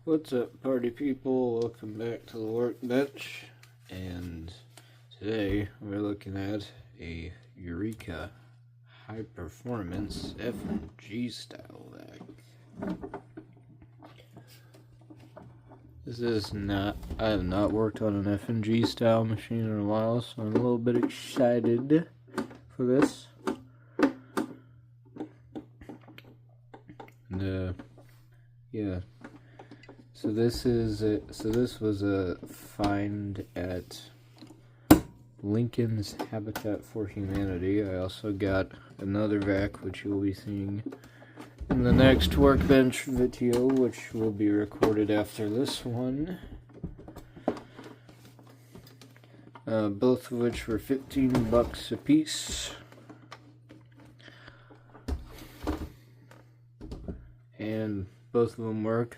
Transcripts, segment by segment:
What's up, party people? Welcome back to the Workbench, and today we're looking at a Eureka high performance F&G style bag. I have not worked on an F&G style machine in a while, so I'm a little bit excited for this. And yeah. So this was a find at Lincoln's Habitat for Humanity. I also got another vac, which you'll be seeing in the next Workbench video, which will be recorded after this one. Both of which were $15 a piece. And both of them work.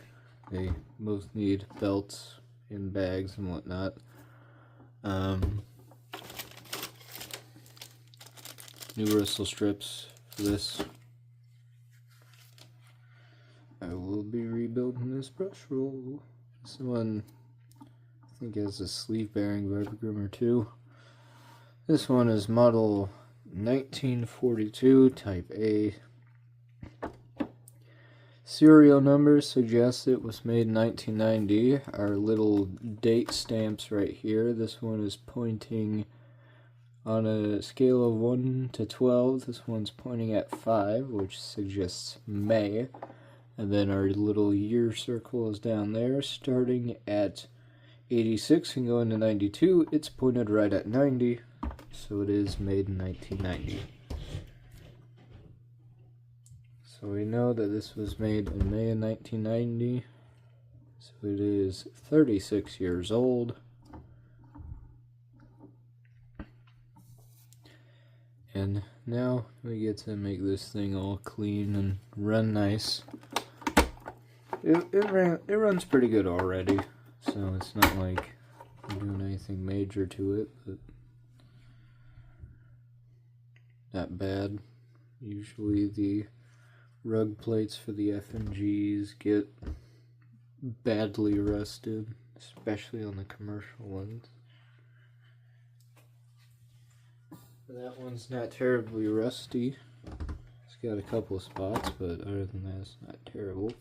They both need belts and bags and whatnot. New bristle strips for this. I will be rebuilding this brush roll. This one, I think, has a sleeve bearing vibra groomer too. This one is model 1942 Type A. Serial number suggests it was made in 1990. Our little date stamps right here. This one is pointing on a scale of 1 to 12. This one's pointing at 5, which suggests May. And then our little year circle is down there, starting at 86 and going to 92. It's pointed right at 90, so it is made in 1990. So we know that this was made in May of 1990, so it is 36 years old. And now we get to make this thing all clean and run nice. It runs pretty good already, so it's not like I'm doing anything major to it, but not bad. Usually the rug plates for the F&Gs get badly rusted, especially on the commercial ones. That one's not terribly rusty. It's got a couple of spots, but other than that, it's not terrible.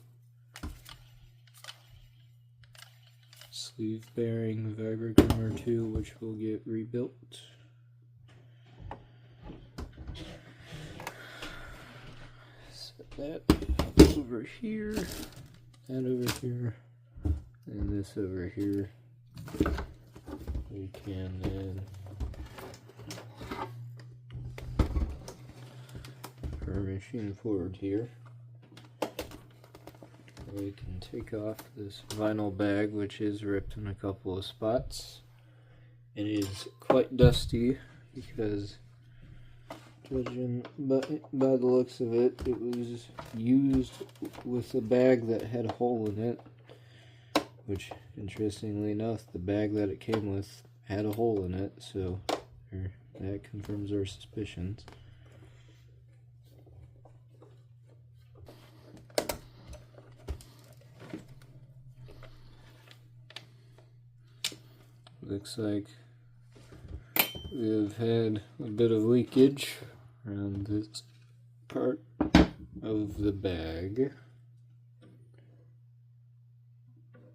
Sleeve bearing vibra groomer too, which will get rebuilt. That over here, that over here, and this over here. We can then, for our machine forward here, we can take off this vinyl bag, which is ripped in a couple of spots. It is quite dusty because, judging by the looks of it, it was used with a bag that had a hole in it, which, interestingly enough, the bag that it came with had a hole in it, so that confirms our suspicions. Looks like we've had a bit of leakage around this part of the bag.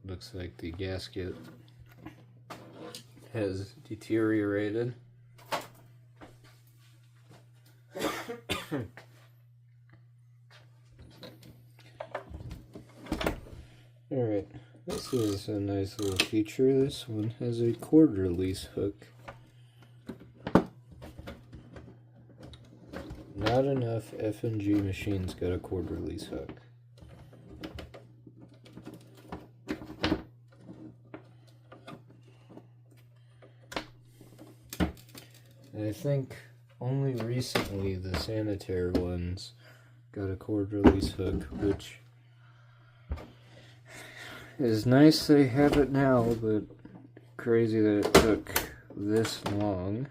Looks like the gasket has deteriorated. Alright, this is a nice little feature. This one has a cord release hook. Not enough F&G machines got a cord release hook. And I think only recently the sanitary ones got a cord release hook, which is nice they have it now, but crazy that it took this long.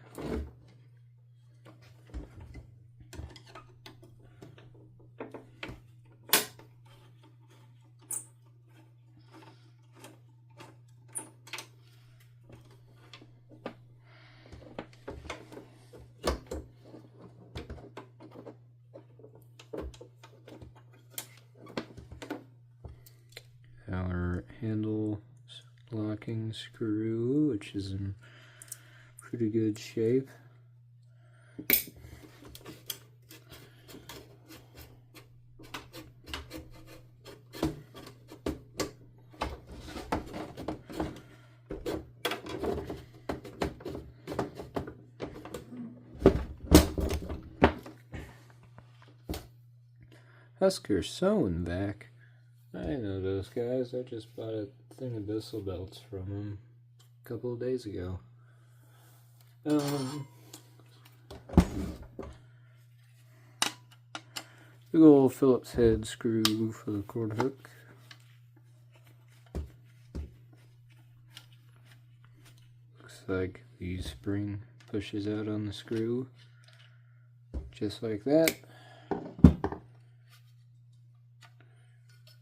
front handle locking screw, which is in pretty good shape. Husker sewing back. I know those guys. I just bought a thing of Bissell belts from them a couple of days ago. Big old Phillips head screw for the cord hook. Looks like the spring pushes out on the screw, just like that.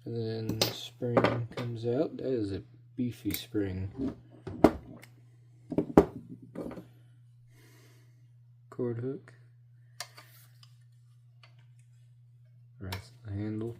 And then the spring comes out. That is a beefy spring. Cord hook. Rest of the handle.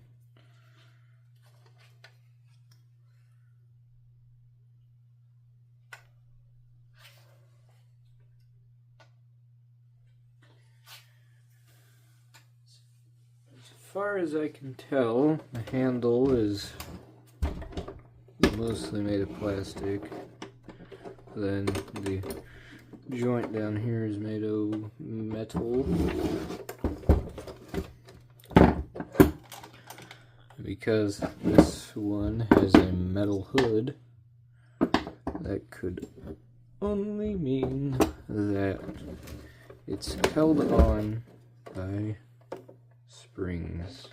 As far as I can tell, the handle is mostly made of plastic. Then the joint down here is made of metal. Because this one has a metal hood, that could only mean that it's held on by springs.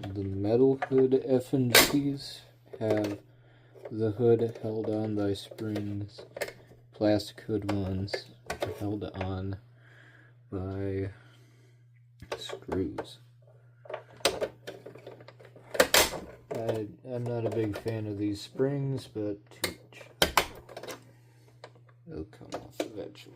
The metal hood F&Gs have the hood held on by springs. Plastic hood ones are held on by screws. I'm not a big fan of these springs, but they'll come off eventually.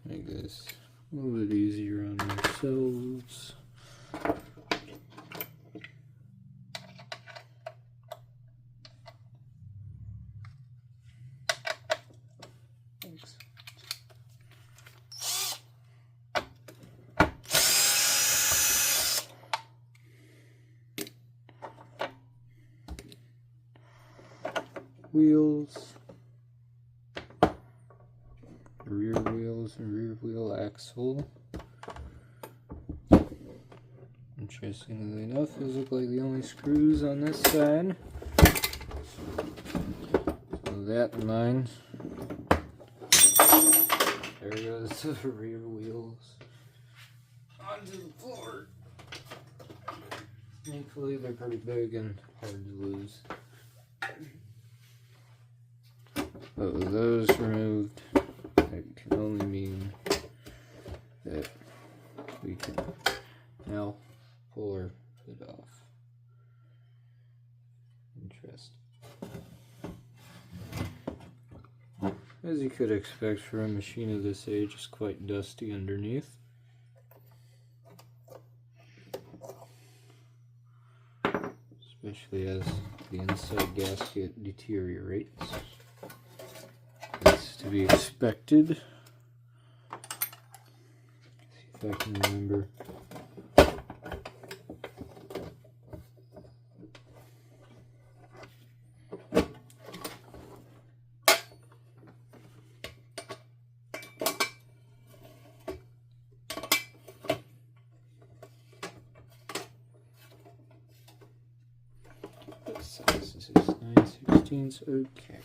Make this a little bit easier on ourselves. Thanks. Wheels. Rear wheels and rear wheel axle. Interestingly enough, those look like the only screws on this side. So that in mind, there goes the rear wheels onto the floor. Thankfully, they're pretty big and hard to lose. But with those removed, that can only mean that we can now pull our hood off. Interesting. As you could expect for a machine of this age, it's quite dusty underneath. Especially as the inside gasket deteriorates. That's to be expected. See if I can remember. This is 9/16, okay.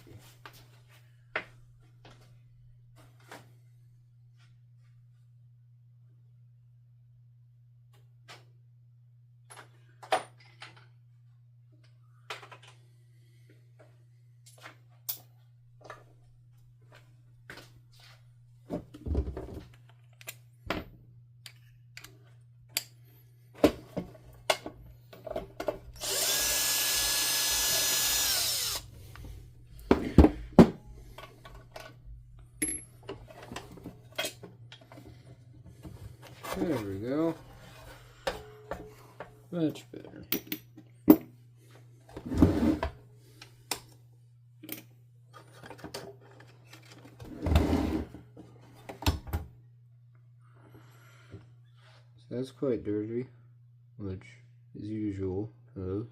There we go. Much better. So that's quite dirty, which is usual for those.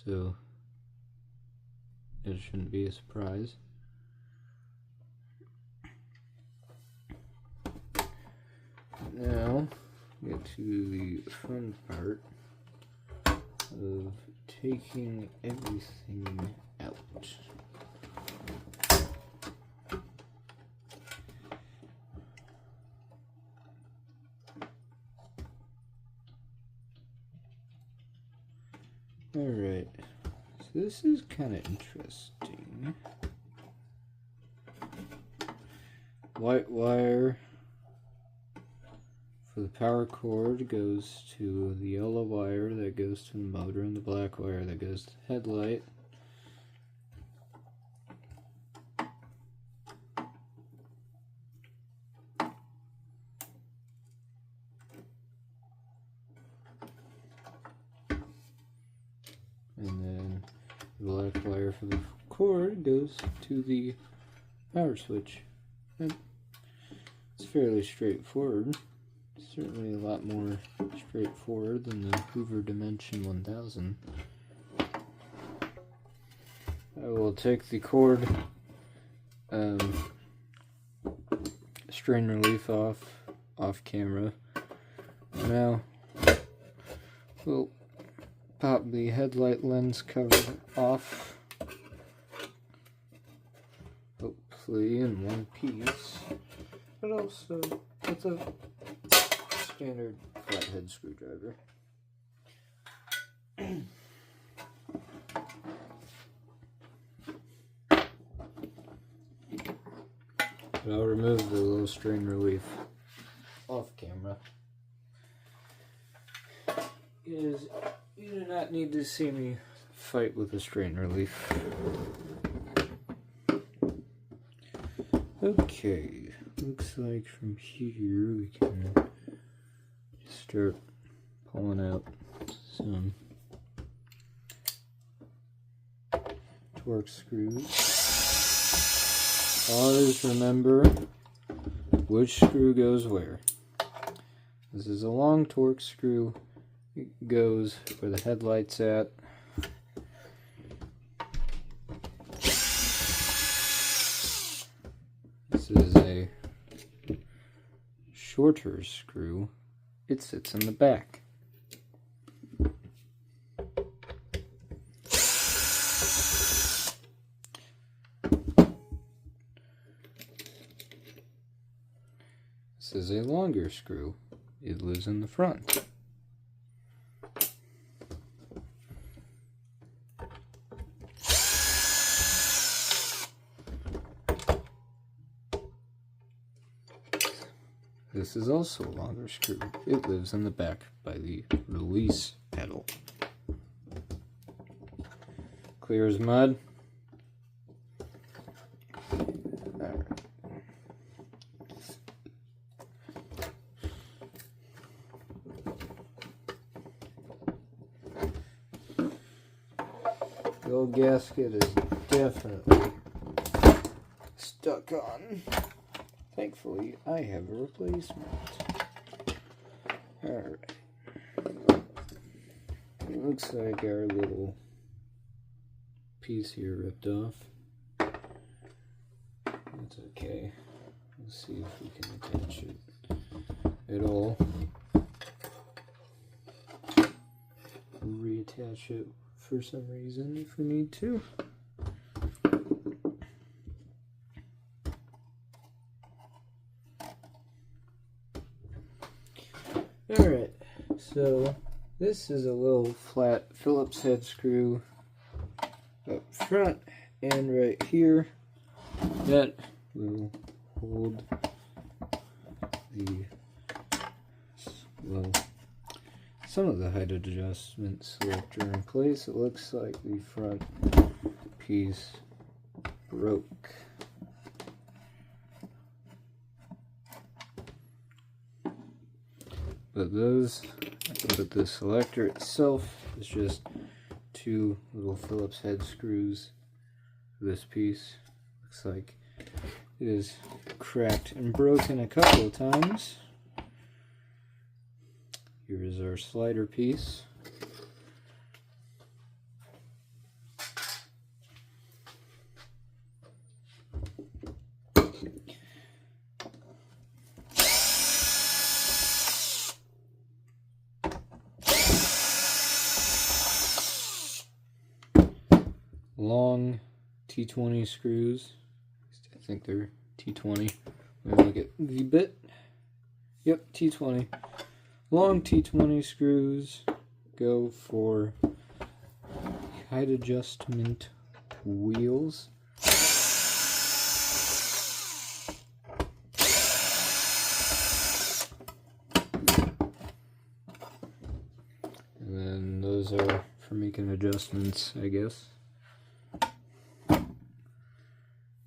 So it shouldn't be a surprise. Now, get to the fun part of taking everything out. Alright, so this is kind of interesting. White wire for the power cord goes to the yellow wire that goes to the motor, and the black wire that goes to the headlight. And then the black wire for the cord goes to the power switch. And it's fairly straightforward. Certainly a lot more straightforward than the Hoover Dimension 1000. I will take the cord strain relief off camera. Now we'll pop the headlight lens cover off, hopefully in one piece, but also with a standard flathead screwdriver. But I'll remove the little strain relief off camera, because you do not need to see me fight with a strain relief. Okay, looks like from here we can start pulling out some torque screws. Always remember which screw goes where. This is a long torque screw. It goes where the headlight's at. This is a shorter screw. It sits in the back. This is a longer screw. It lives in the front. This is also a longer screw. It lives in the back by the release pedal. Clear as mud. Alright. The old gasket is definitely stuck on. Thankfully, I have a replacement. Alright. It looks like our little piece here ripped off. That's okay. Let's see if we can attach it at all. Reattach it for some reason if we need to. Alright, so this is a little flat Phillips head screw up front and right here that will hold the, well, some of the height adjustment selector in place. It looks like the front piece broke. But the selector itself is just 2 little Phillips head screws for this piece. Looks like it is cracked and broken a couple of times. Here is our slider piece. Long T20 screws. I think they're T20. Let me look at the bit. Yep, T20. Long T20 screws go for height adjustment wheels. And then those are for making adjustments, I guess.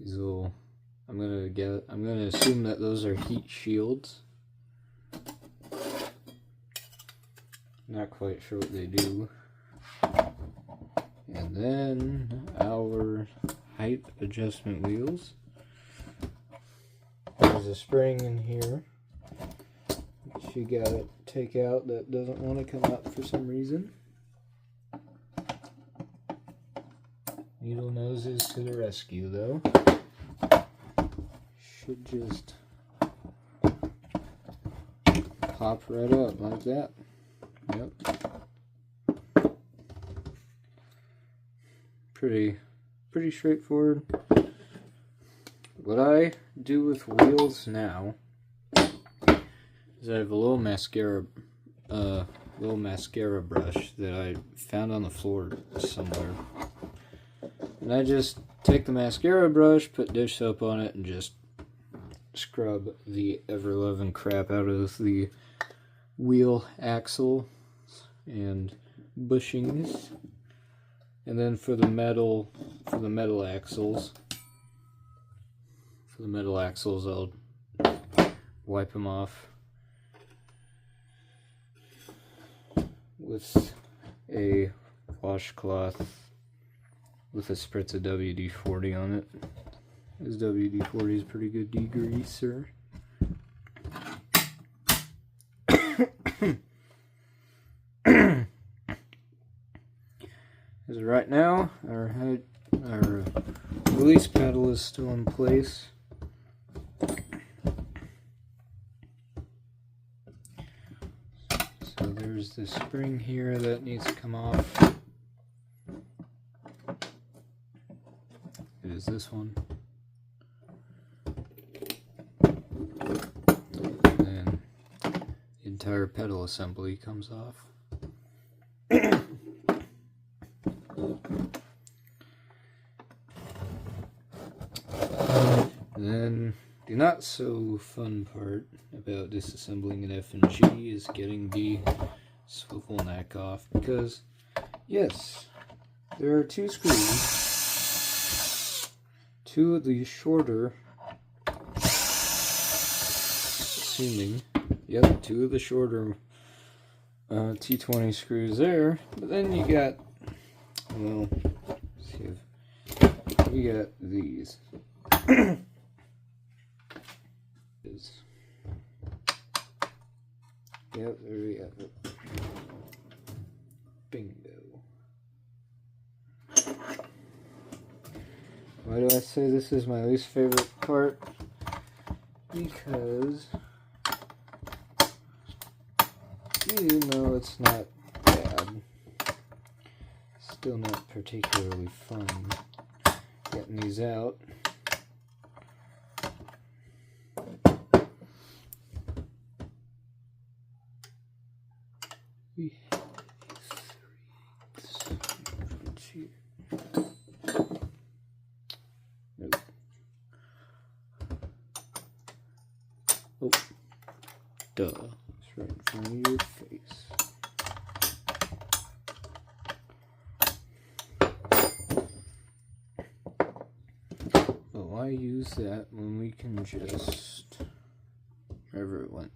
These little, I'm gonna assume that those are heat shields. Not quite sure what they do. And then our height adjustment wheels. There's a spring in here which you gotta take out that doesn't want to come out for some reason. Needle noses to the rescue though. Should just pop right up like that. Yep. Pretty straightforward. What I do with wheels now is I have a little mascara brush that I found on the floor somewhere. And I just take the mascara brush, put dish soap on it, and just scrub the ever-loving crap out of the wheel axle and bushings. And then for the metal axles I'll wipe them off with a washcloth with a spritz of WD-40 on it. This WD-40 is pretty good degreaser. As of right now, our release pedal is still in place. So there's this spring here that needs to come off. It is this one. And then the entire pedal assembly comes off. And then the not so fun part about disassembling an F&G is getting the swivel neck off, because yes, there are 2 screws, 2 of the shorter, assuming, yep, 2 of the shorter T20 screws there, but then you got, well, let's see if you got these. Yep, there we have it. Bingo. Why do I say this is my least favorite part? Because even though it's not bad, it's still not particularly fun getting these out. We have these 3/8. Nope. Oh, duh. It's right in front of your face. But why use that when we can just... wherever it went.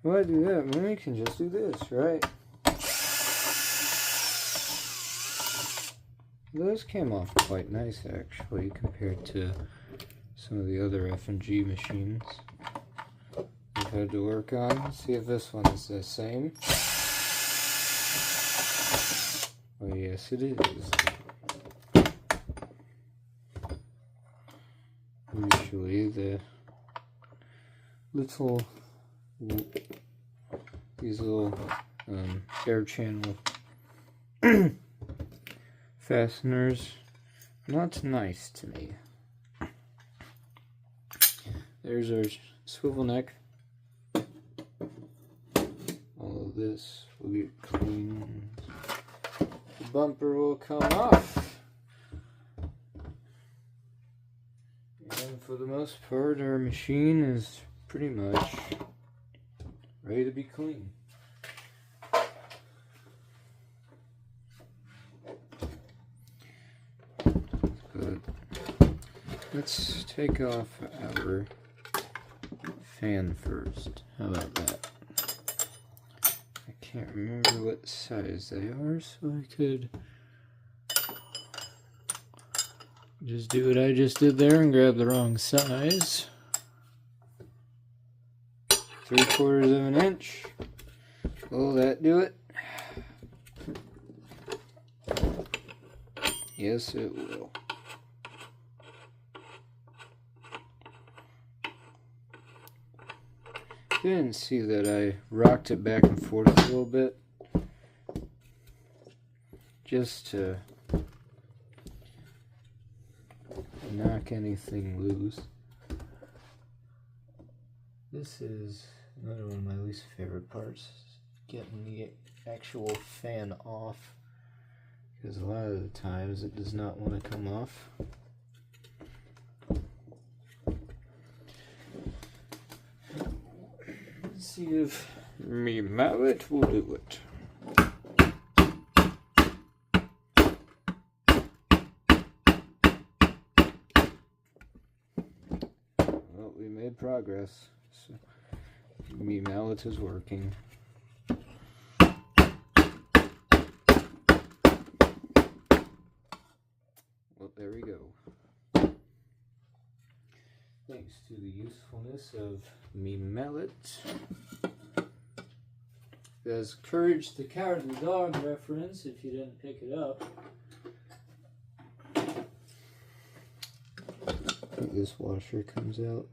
Why do that? Well, we can just do this, right? Those came off quite nice, actually, compared to some of the other F&G machines we've had to work on. Let's see if this one is the same. Oh, yes, it is. Usually, these little air channel fasteners are not nice to me. There's our swivel neck. All of this will get cleaned. The bumper will come off. And for the most part, our machine is pretty much ready to be clean. But let's take off our fan first. How about that? I can't remember what size they are, so I could just do what I just did there and grab the wrong size. 3/4 of an inch. Will that do it? Yes, it will. You didn't see that I rocked it back and forth a little bit, just to knock anything loose. This is another one of my least favorite parts, getting the actual fan off, because a lot of the times it does not want to come off. Let's see if me mallet will do it. Well, we made progress. So, me mallet is working. Well, there we go. Thanks to the usefulness of me mallet. There's Courage the Cowardly Dog reference if you didn't pick it up. I think this washer comes out.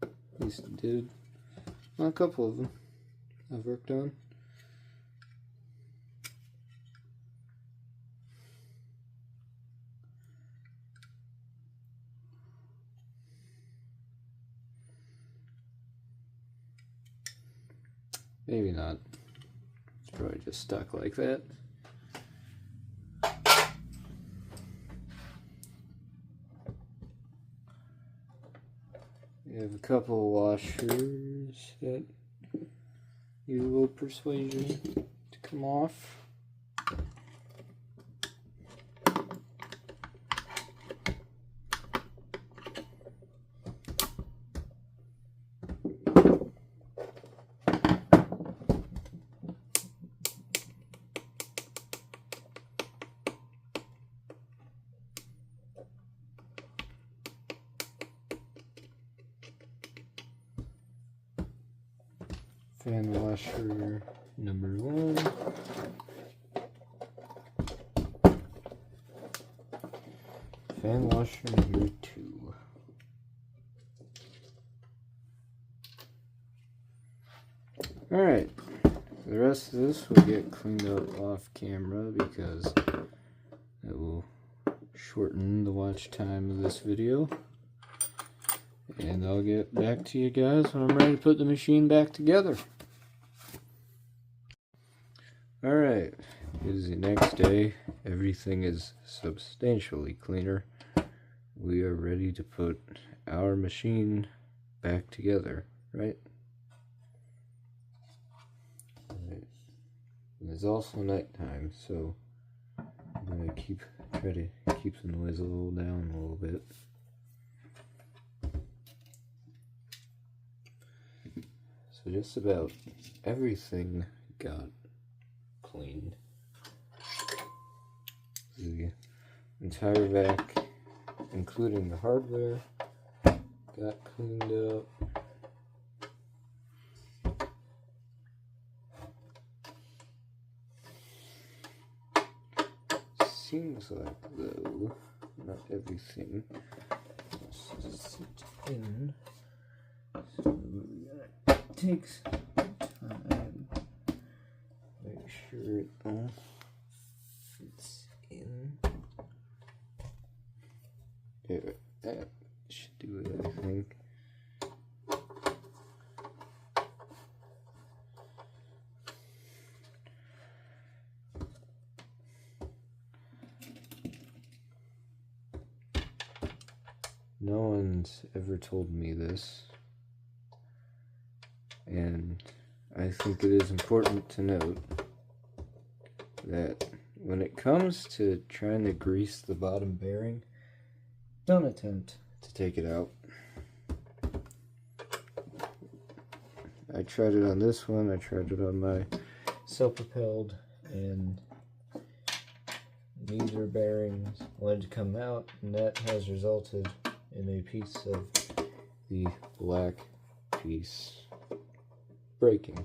At least it did. Well, a couple of them I've worked on. Maybe not. It's probably just stuck like that. We have a couple of washers that need a little persuasion to come off. Fan washer number 1. Fan washer number 2. Alright, the rest of this will get cleaned up off camera because it will shorten the watch time of this video. And I'll get back to you guys when I'm ready to put the machine back together. Alright, it is the next day. Everything is substantially cleaner. We are ready to put our machine back together, right? It's also nighttime, so I'm gonna try to keep the noise a little down a little bit. So just about everything got cleaned. The entire vac, including the hardware, got cleaned up. Seems like, though, not everything must sit in. So that takes time. Make sure it all fits in. There, that should do it, I think. No one's ever told me this, and I think it is important to note that when it comes to trying to grease the bottom bearing, don't attempt to take it out. I tried it on this one, I tried it on my self-propelled, and neither bearings wanted to come out, and that has resulted in a piece of the black piece breaking.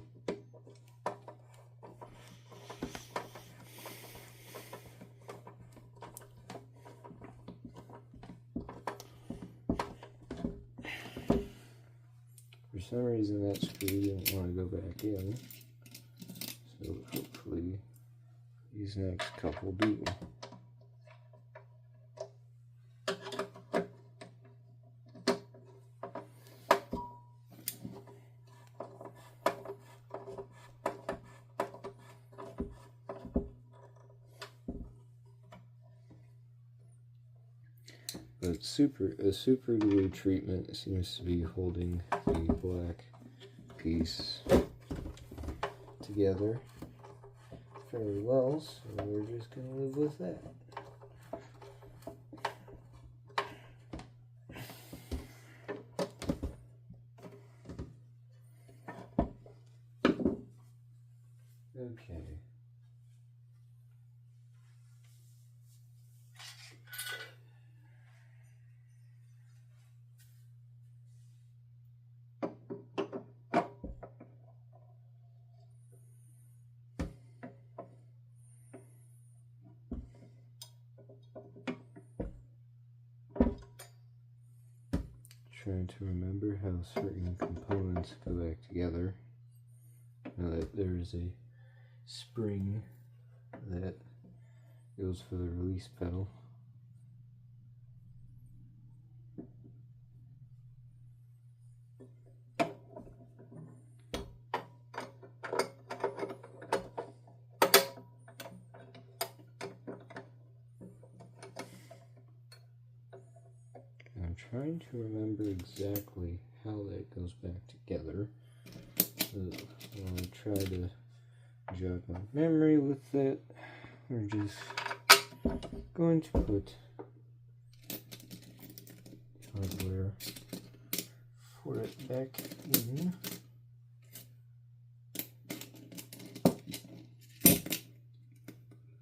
For some reason that screw didn't want to go back in, so hopefully these next couple do. But a super glue treatment seems to be holding the black piece together fairly well, so we're just going to live with that. Okay. Trying to remember how certain components go back together. Now that there's a spring that goes for the release pedal. I'm trying to remember exactly how that goes back together. I'll try to jog my memory with that. We're just going to put hardware for it back in.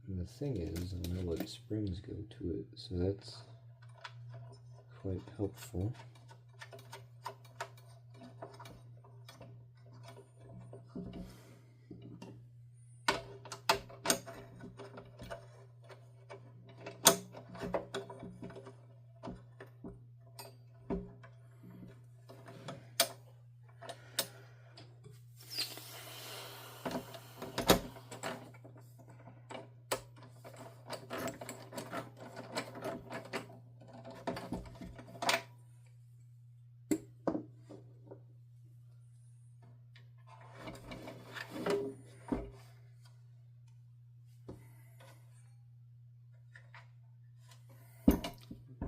And the thing is, I know what springs go to it, so that's quite helpful.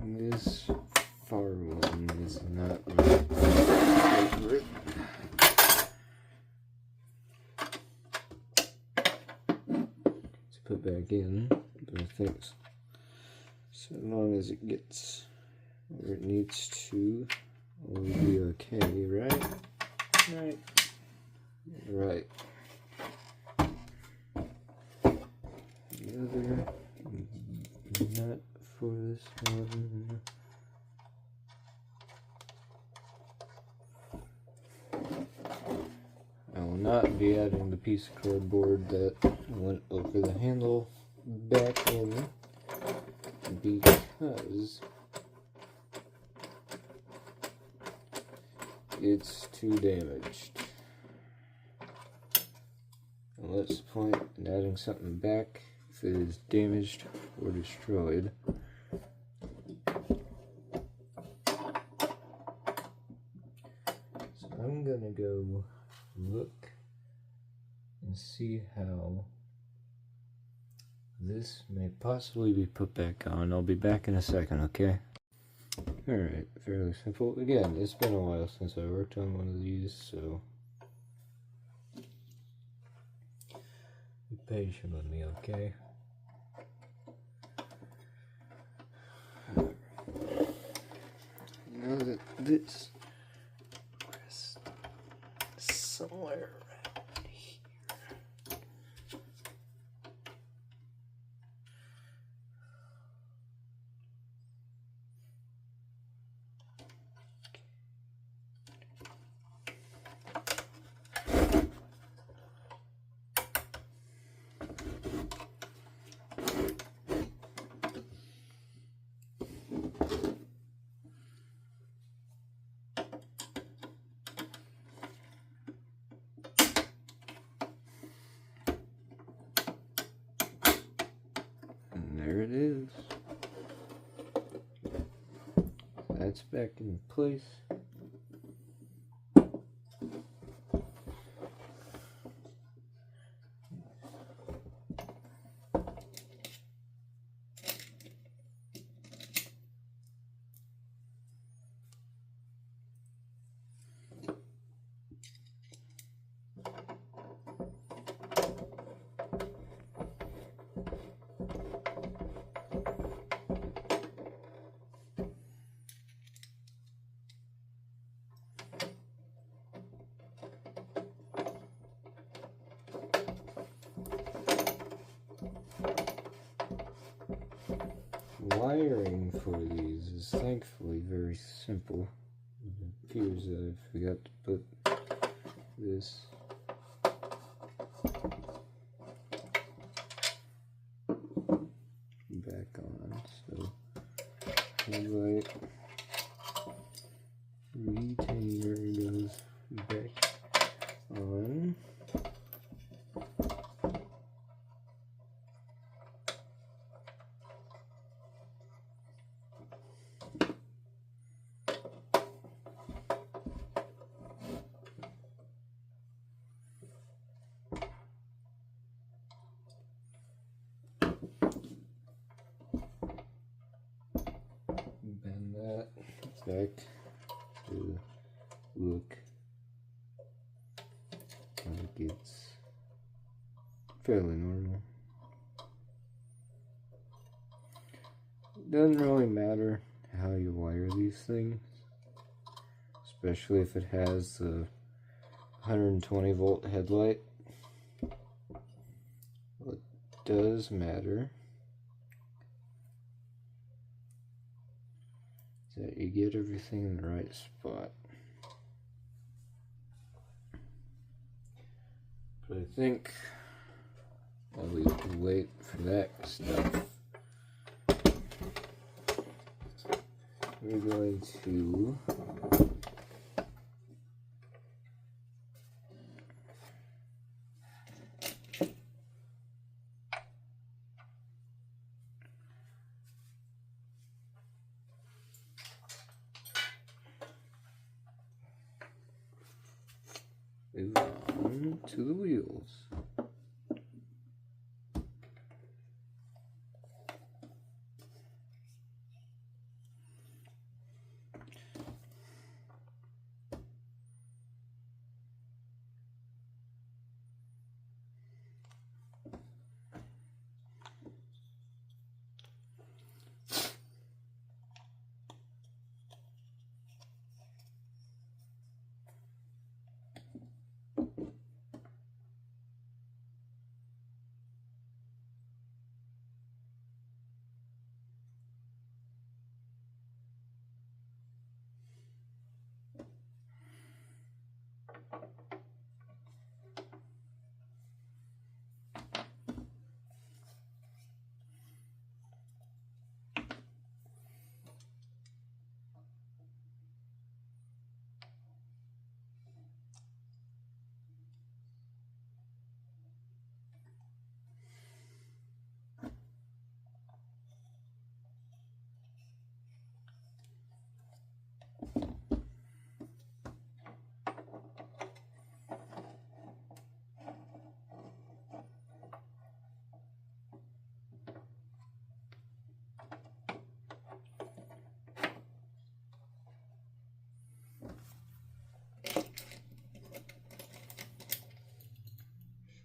This far one is not really my favorite. To put back in, but I think so long as it gets where it needs to, we'll be okay, right? Right. Right. The other nut for this one. I will not be adding the piece of cardboard that went over the handle back in because it's too damaged. And what's the point in adding something back if it is damaged or destroyed? So I'm gonna go look and see how this may possibly be put back on. I'll be back in a second, okay? Alright, fairly simple. Again, it's been a while since I worked on one of these, so be patient with me, okay? Now that this rests somewhere right here. There it is. That's back in place. Wiring for these is thankfully very simple. It appears that I forgot to put this back on. So headlight retainer goes back on. Bend that back to look like it's fairly normal. It doesn't really matter how you wire these things, especially if it has the 120 volt headlight. What does matter that you get everything in the right spot. But I think I'll leave to wait for that stuff. We're going to move on to the wheels.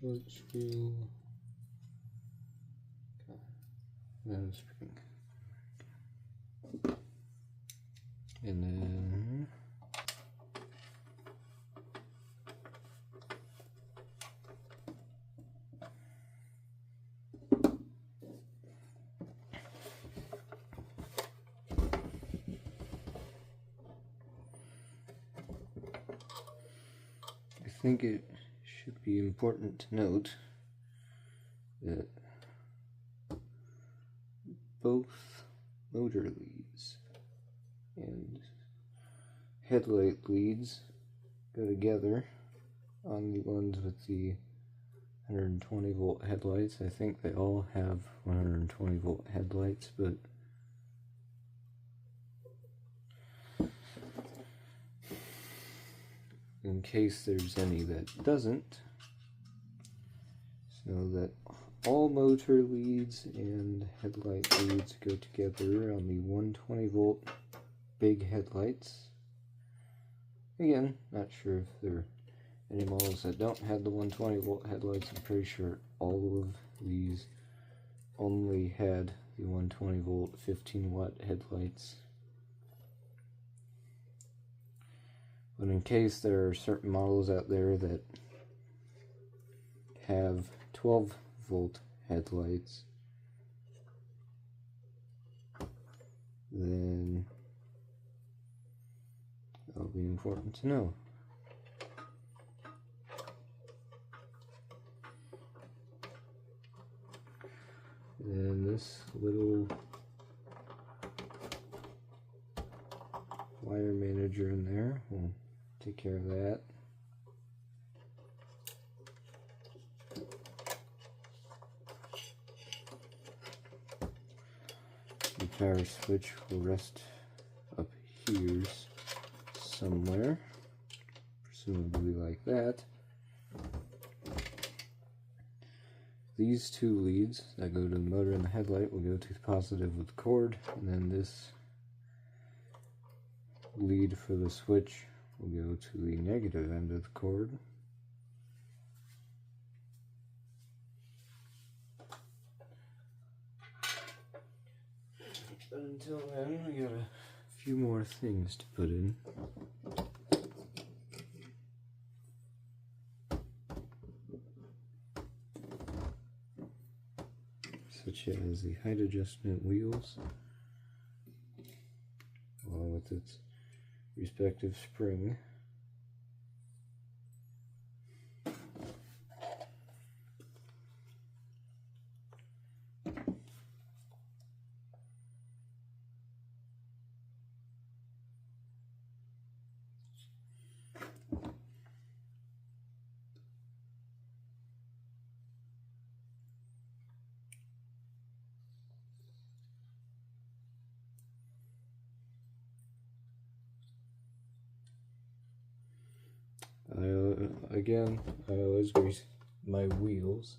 short screw, then spring, and then I think it should be important to note that both motor leads and headlight leads go together on the ones with the 120 volt headlights. I think they all have 120 volt headlights, but in case there's any that doesn't, so that all motor leads and headlight leads go together on the 120 volt big headlights. Again, not sure if there are any models that don't have the 120 volt headlights. I'm pretty sure all of these only had the 120 volt 15 watt headlights. But in case there are certain models out there that have 12 volt headlights, then that'll be important to know. And this little wire manager in there will take care of that. The power switch will rest up here somewhere, presumably like that. These two leads that go to the motor and the headlight will go to the positive of the cord, and then this lead for the switch will go to the negative end of the cord. But until then, we got a few more things to put in. Such as the height adjustment wheels, along with its respective spring. I always grease my wheels.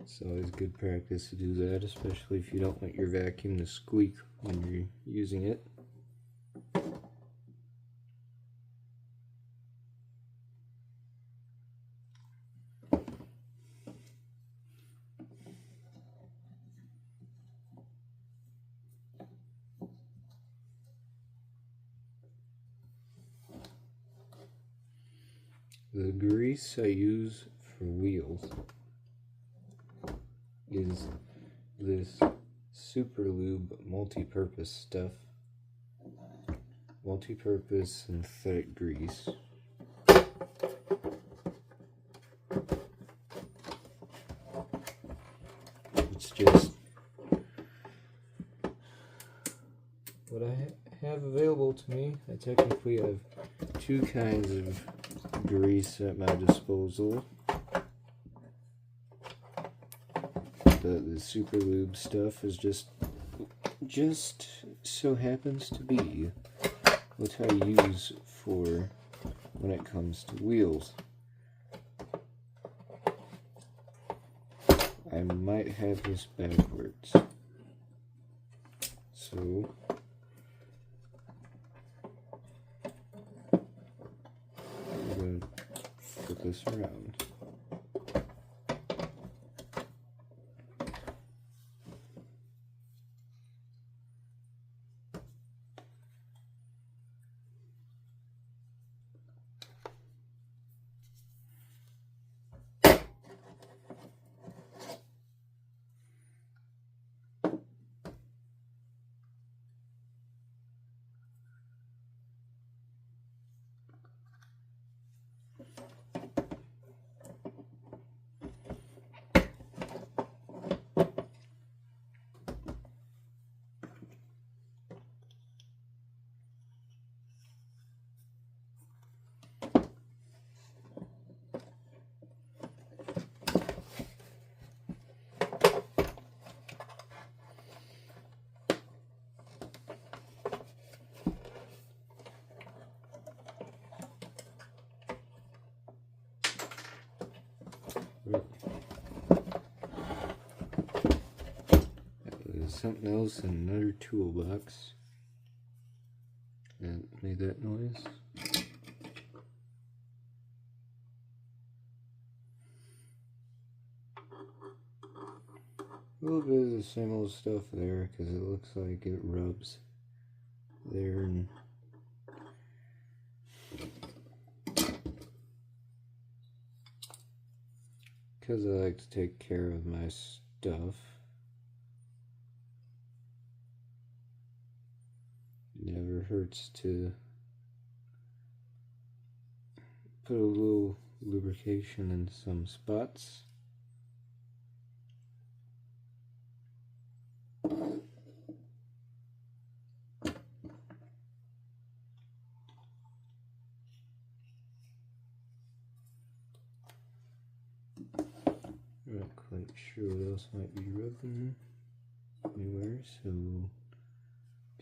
It's always good practice to do that, especially if you don't want your vacuum to squeak when you're using it. The grease I use for wheels is this Super Lube multi-purpose stuff. Multi-purpose synthetic grease. It's just what I have available to me. I technically have two kinds of grease at my disposal. The Super Lube stuff is just so happens to be what I use for when it comes to wheels. I might have this backwards, so I'm going to flip this around. There's something else in another toolbox that made that noise. A little bit of the same old stuff there because it looks like it rubs there and because I like to take care of my stuff. Never hurts to put a little lubrication in some spots. I'm not quite sure what else might be rubbing anywhere, so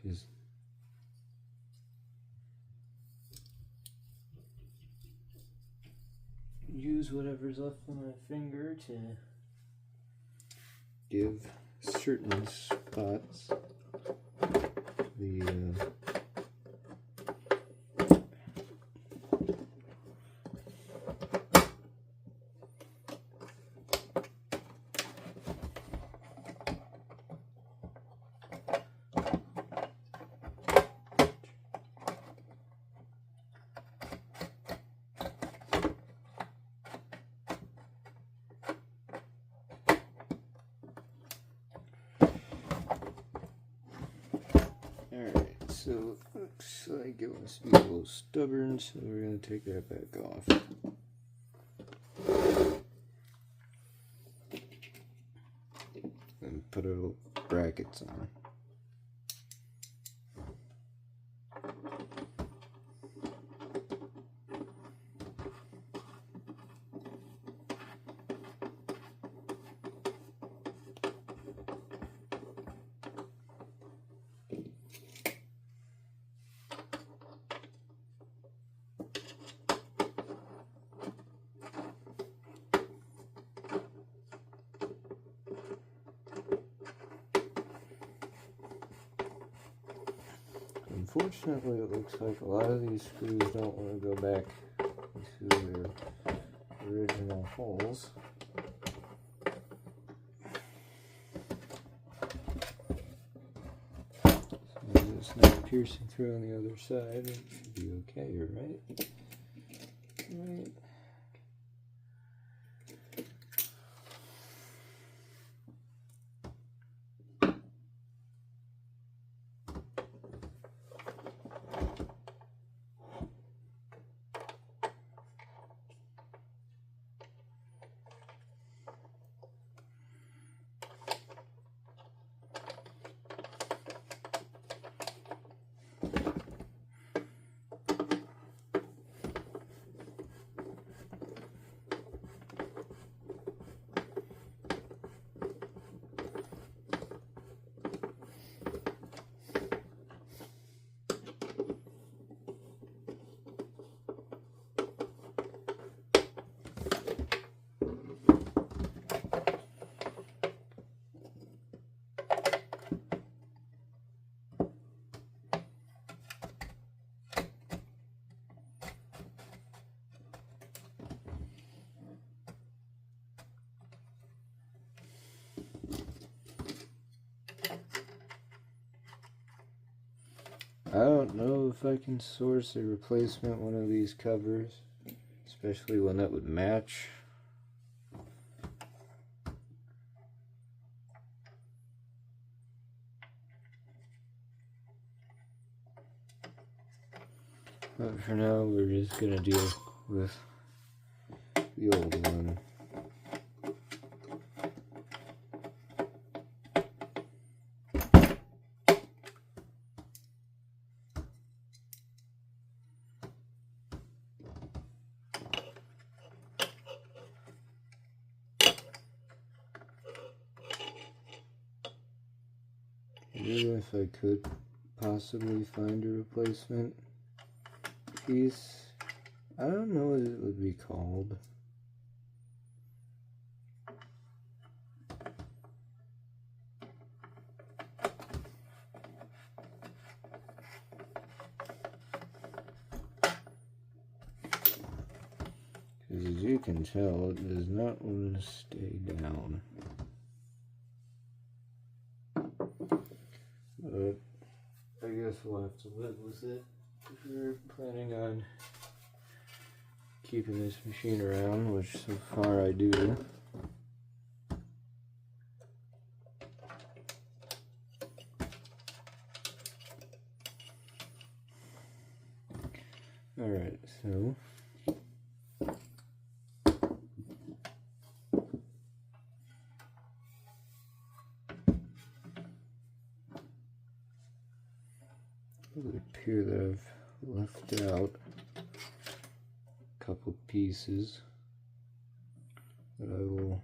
just use whatever's left on my finger to give certain spots the Alright, so it looks like it wants to be a little stubborn, so we're going to take that back off. And put our brackets on. Unfortunately, it looks like a lot of these screws don't want to go back to their original holes. So it's not piercing through on the other side. It should be okay, right? Right. I don't know if I can source a replacement one of these covers, especially one that would match. But for now, we're just gonna deal with the old one. Even if I could possibly find a replacement piece, I don't know what it would be called. Because as you can tell, it does not want to stay down. But I guess we'll have to live with it if you're planning on keeping this machine around, which so far I do. Alright, so it would appear that I've left out a couple pieces that I will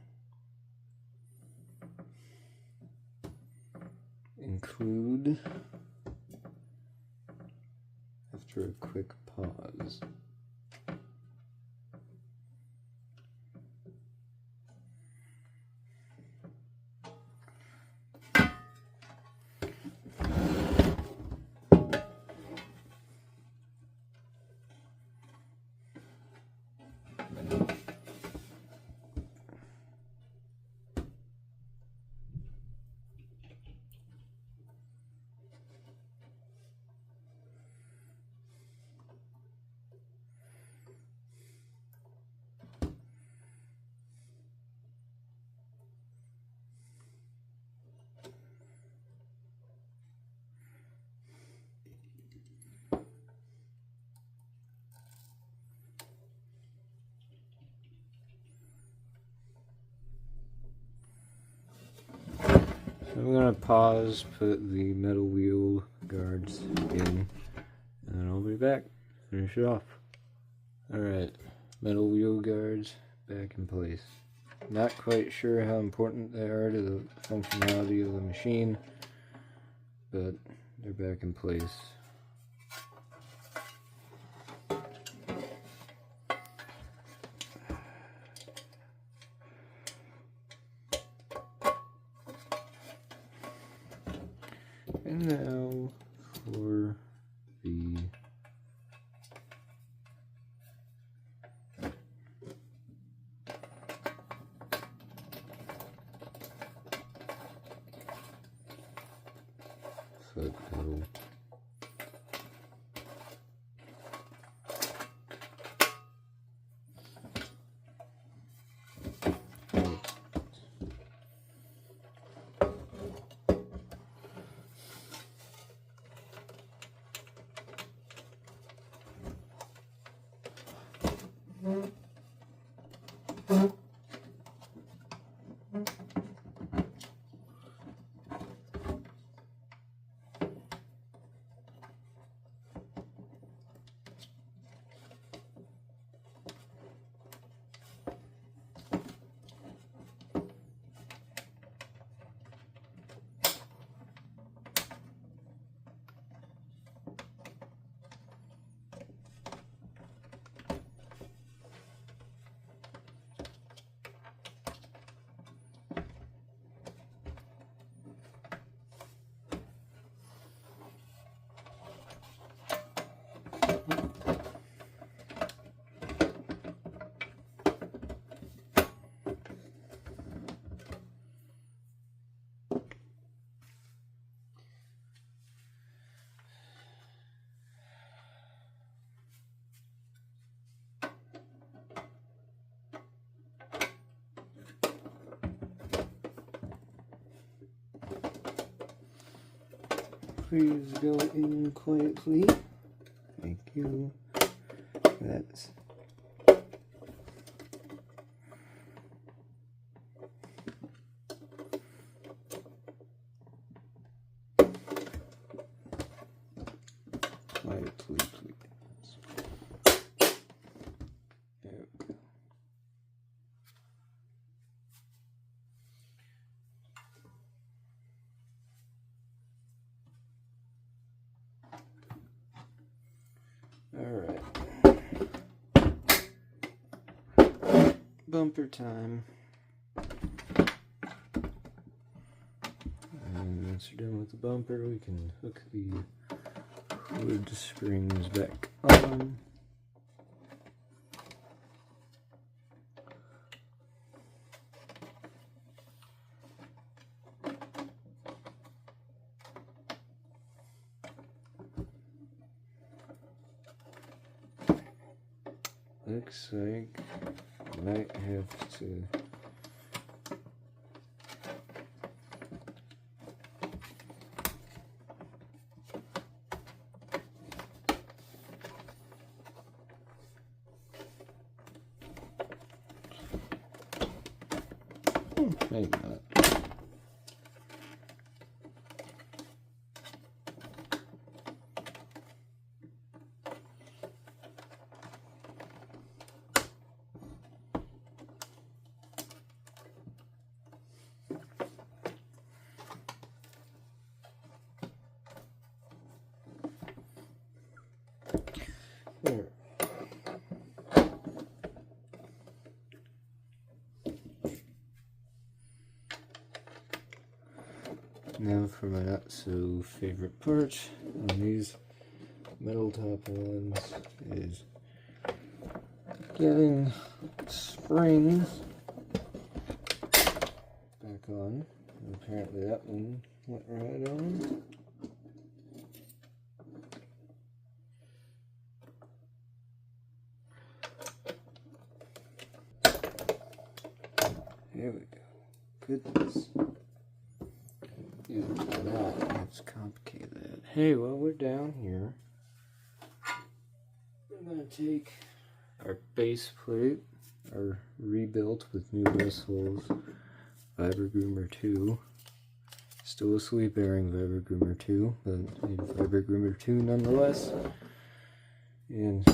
include after a quick pause. I'm going to pause, put the metal wheel guards in, and then I'll be back, finish it off. Alright, metal wheel guards back in place. Not quite sure how important they are to the functionality of the machine, but they're back in place. And now for the foot pedal. Please go in quietly. Thank you. That's bumper time. And once you're done with the bumper, we can hook the hood springs back on. Looks like I might have to maybe not. There. Now for my not so favorite part on these metal top ones is getting springs back on. And apparently that one went right on. There we go. Goodness. Let's complicate that. Hey, while we're down here, we're going to take our base plate, our rebuilt with new bristles Vibra Groomer 2. Still a sleep bearing Vibra Groomer 2, but a Vibra Groomer 2 nonetheless. And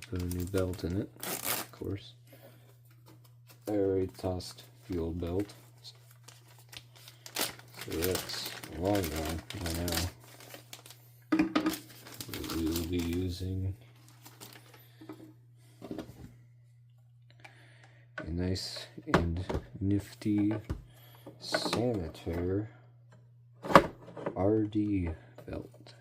put a new belt in it, of course. I already tossed the old belt, so that's long gone by now. We will be using a nice and nifty Sanitaire RD belt.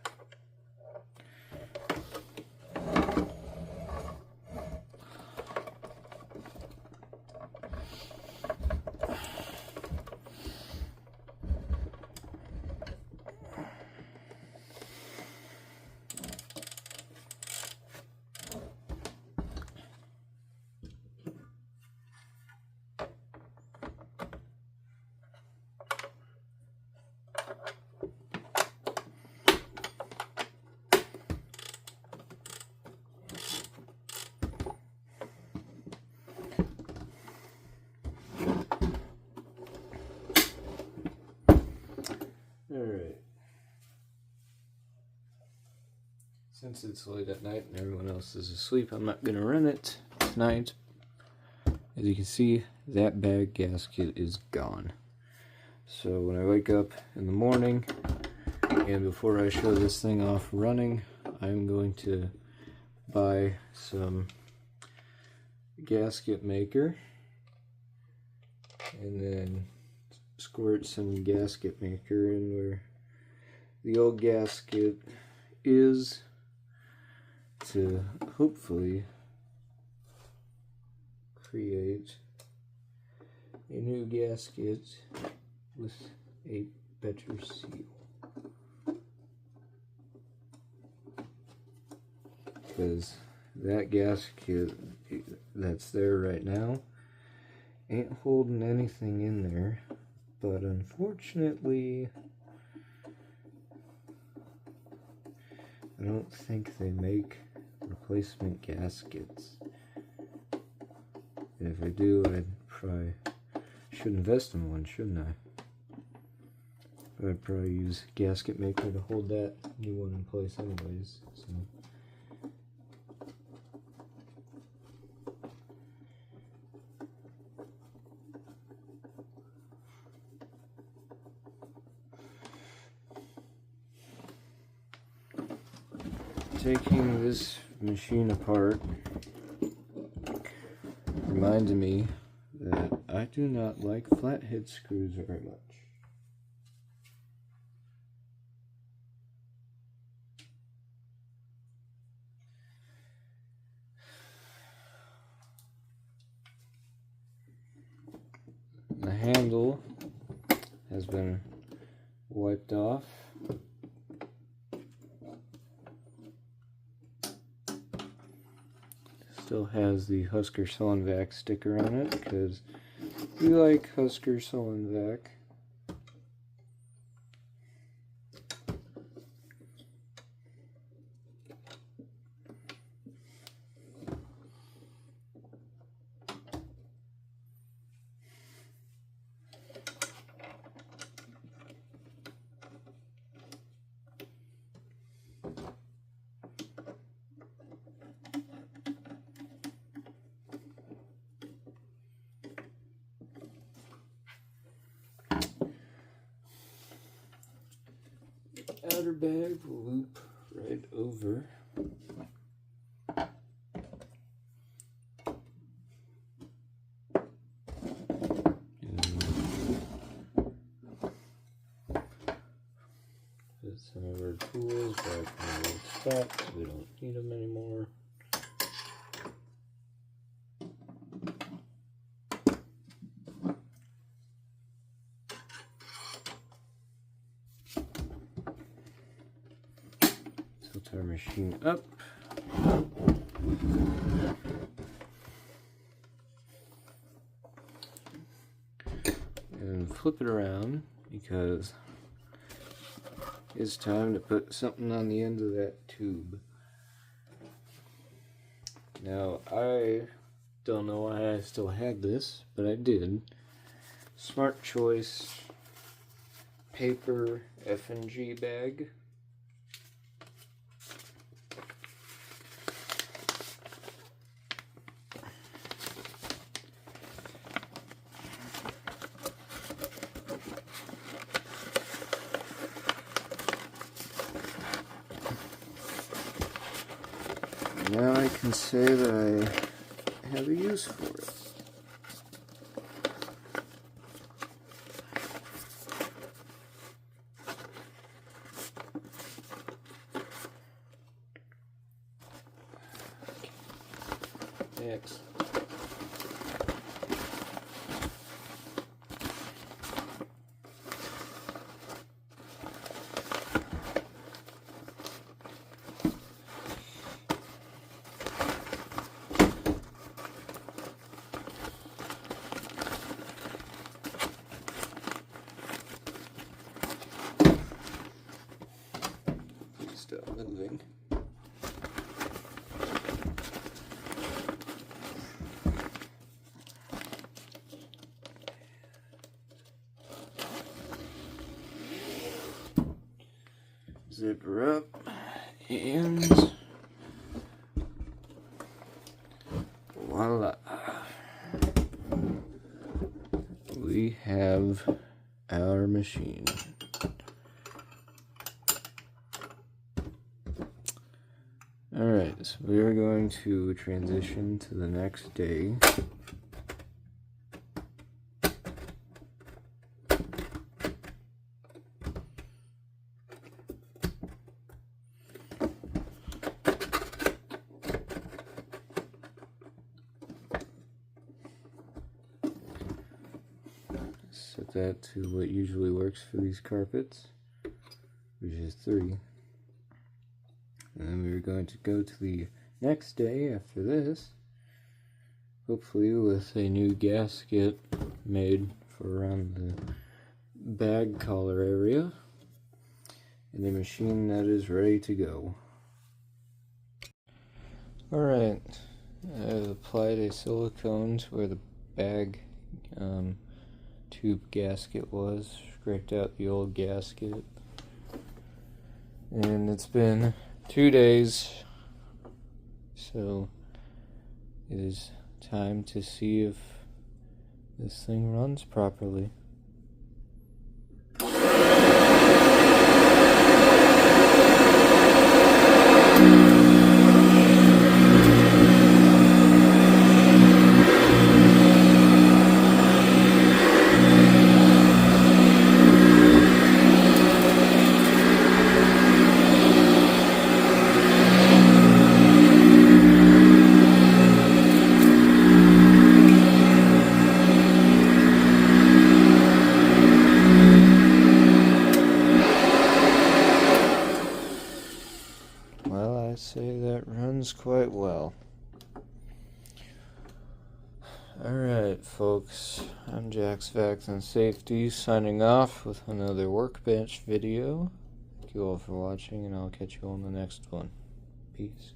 Alright. Since it's late at night and everyone else is asleep, I'm not going to run it tonight. As you can see, that bag gasket is gone. So when I wake up in the morning, and before I show this thing off running, I'm going to buy some gasket maker and then squirt some gasket maker in where the old gasket is to hopefully create a new gasket with a better seal. Because that gasket that's there right now ain't holding anything in there. But unfortunately, I don't think they make replacement gaskets. And if I do, I probably should invest in one, shouldn't I? But I'd probably use gasket maker to hold that new one in place anyways. So. taking this machine apart reminds me that I do not like flathead screws very much. The handle has been wiped off. Still has the Husker Sullenvac sticker on it because we like Husker Sullenvac. Outer bag will loop right over. Put some of our tools back in the old spot so we don't need them anymore. Tilt our machine up. And flip it around because it's time to put something on the end of that tube. Now, I don't know why I still had this, but I did. Smart Choice paper F&G bag. Now I can say that I have a use for it. Next. Stop moving. Zip her up and voila. We have our machine. Alright, so we are going to transition to the next day. Set that to what usually works for these carpets, which is 3. And then we're going to go to the next day after this, hopefully with a new gasket made for around the bag collar area, and a machine that is ready to go. Alright, I've applied a silicone to where the bag tube gasket was, scraped out the old gasket, and it's been 2 days, so it is time to see if this thing runs properly. say that runs quite well. Alright folks, I'm Jack's Vax and Safety signing off with another Workbench video. Thank you all for watching, and I'll catch you on the next one. Peace.